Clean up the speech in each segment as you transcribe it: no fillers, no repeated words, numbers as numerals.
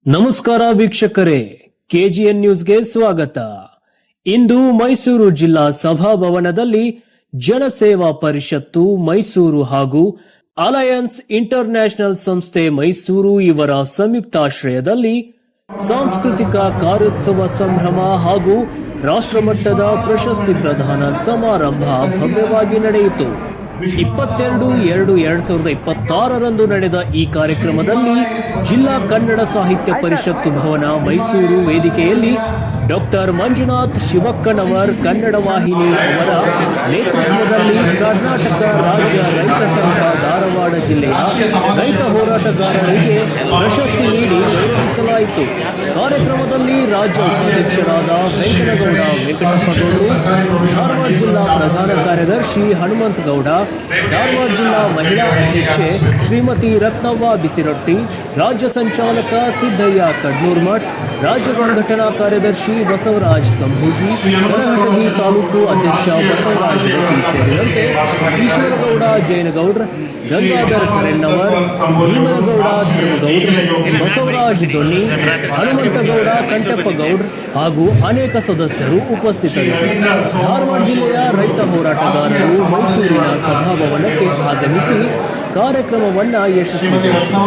ನಮಸ್ಕಾರ ವೀಕ್ಷಕರೇ, ಕೆಜಿಎನ್ ನ್ಯೂಸ್ಗೆ ಸ್ವಾಗತ. ಇಂದು ಮೈಸೂರು ಜಿಲ್ಲಾ ಸಭಾಭವನದಲ್ಲಿ ಜನಸೇವಾ ಪರಿಷತ್ತು ಮೈಸೂರು ಹಾಗೂ ಅಲಯನ್ಸ್ ಇಂಟರ್ನ್ಯಾಷನಲ್ ಸಂಸ್ಥೆ ಮೈಸೂರು ಇವರ ಸಂಯುಕ್ತಾಶ್ರಯದಲ್ಲಿ ಸಾಂಸ್ಕೃತಿಕ ಕಾರ್ಯೋತ್ಸವ ಸಂಭ್ರಮ ಹಾಗೂ ರಾಷ್ಟ್ರಮಟ್ಟದ ಪ್ರಶಸ್ತಿ ಪ್ರದಾನ ಸಮಾರಂಭ ಭವ್ಯವಾಗಿ ನಡೆಯಿತು. 22/2/2026 ನಡೆದ ಈ ಕಾರ್ಯಕ್ರಮದಲ್ಲಿ ಜಿಲ್ಲಾ ಕನ್ನಡ ಸಾಹಿತ್ಯ ಪರಿಷತ್ತು ಭವನ ಮೈಸೂರು ವೇದಿಕೆಯಲ್ಲಿ ಡಾಕ್ಟರ್ ಮಂಜುನಾಥ್ ಶಿವಕ್ಕನವರ್ ಕನ್ನಡ ವಾಹಿನಿ ಅವರ ನೇತೃತ್ವದಲ್ಲಿ ಕರ್ನಾಟಕ ರಾಜ್ಯ ರೈತ ಸಂಘ ಧಾರವಾಡ ಜಿಲ್ಲೆಯ ರೈತ ಹೋರಾಟಗಾರರಿಗೆ ಪ್ರಶಸ್ತಿ ನೀಡಿ ಗೌರವಿಸಲಾಯಿತು. ಕಾರ್ಯಕ್ರಮದಲ್ಲಿ ರಾಜ್ಯ ಉಪಾಧ್ಯಕ್ಷರಾದ ವೆಂಕಟಗೌಡ ವೆಂಕಟಪ್ಪಗೌಡರು, ಧಾರವಾಡ ಜಿಲ್ಲಾ ಪ್ರಧಾನ ಕಾರ್ಯದರ್ಶಿ ಹನುಮಂತಗೌಡ, ಧಾರವಾಡ ಜಿಲ್ಲಾ ಮಹಿಳಾ ಅಧ್ಯಕ್ಷೆ ಶ್ರೀಮತಿ ರತ್ನವ್ವ ಬಿಸಿರೊಟ್ಟಿ, ರಾಜ್ಯ ಸಂಚಾಲಕ ಸಿದ್ದಯ್ಯ ಕಡ್ನೂರ್ಮಠ್, ರಾಜ್ಯ ಸಂಘಟನಾ ಕಾರ್ಯದರ್ಶಿ ಬಸವರಾಜ್ ಸಂಭೂಜಿ, ಕನಘಟಗಿ ತಾಲೂಕು ಅಧ್ಯಕ್ಷ ಬಸವರಾಜ್ ರೆಡ್ಡಿ ಸೇರಿದಂತೆ ಈಶ್ವರಗೌಡ ಜೈನಗೌಡ್ರ, ಗಂಗಾಧರ್ ಕರೆನ್ನವರ್, ಭೀಮನಗೌಡ ಧರ್ಮಗೌಡ್ರ, ಬಸವರಾಜ್ ದೊಣ್ಣಿ, ಹನುಮಂತಗೌಡ ಕಂಟಪ್ಪಗೌಡ್ರ ಹಾಗೂ ಅನೇಕ ಸದಸ್ಯರು ಉಪಸ್ಥಿತರಿದ್ದರು. ಧಾರವಾಡ ಜಿಲ್ಲೆಯ ರೈತ ಹೋರಾಟಗಾರರು ಮೈಸೂರಿನ ಸಭಾಭವನಕ್ಕೆ ಆಗಮಿಸಿ ಕಾರ್ಯಕ್ರಮವನ್ನ ಯಶಸ್ವಿಗೊಳಿಸಿದರು.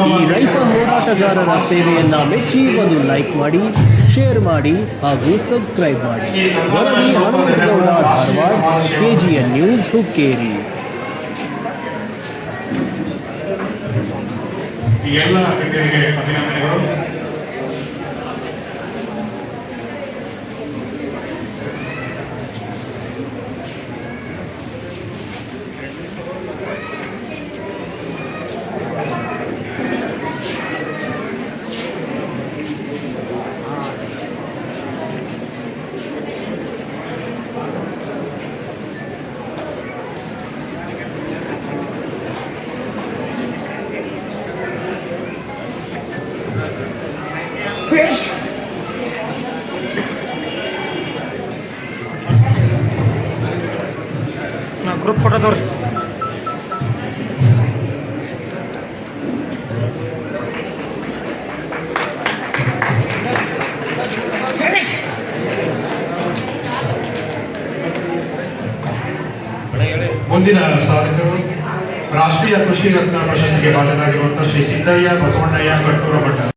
ಈ ರೈತ ಹೋರಾಟಗಾರರ ಸೇವೆಯನ್ನ ಮೆಚ್ಚಿ ಒಂದು ಲೈಕ್ ಮಾಡಿ, ಶೇರ್ ಮಾಡಿ ಹಾಗೂ ಸಬ್ಸ್ಕ್ರೈಬ್ ಮಾಡಿ. ವರದಿ ಹನುಮಂತಗೌಡ, ಧಾರವಾಡ, ಕೆಜಿಎನ್ ನ್ಯೂಸ್, ಹುಕ್ಕೇರಿ. ಎಲ್ಲ ಗಣ್ಯರಿಗೆ ಅಭಿನಂದನೆಗಳು. ಗ್ರೂಪ್ ಫೋಟೋ ತೋರಿ. ಮುಂದಿನ ಸಾಧಕರು ರಾಷ್ಟ್ರೀಯ ಕೃಷಿ ರತ್ನ ಪ್ರಶಸ್ತಿಗೆ ಭಾಜನರಾಗಿರುವಂತಹ ಶ್ರೀ ಸಿದ್ದಯ್ಯ ಬಸವಣ್ಣಯ್ಯ ಕಟ್ಟೂರ ಮಠ.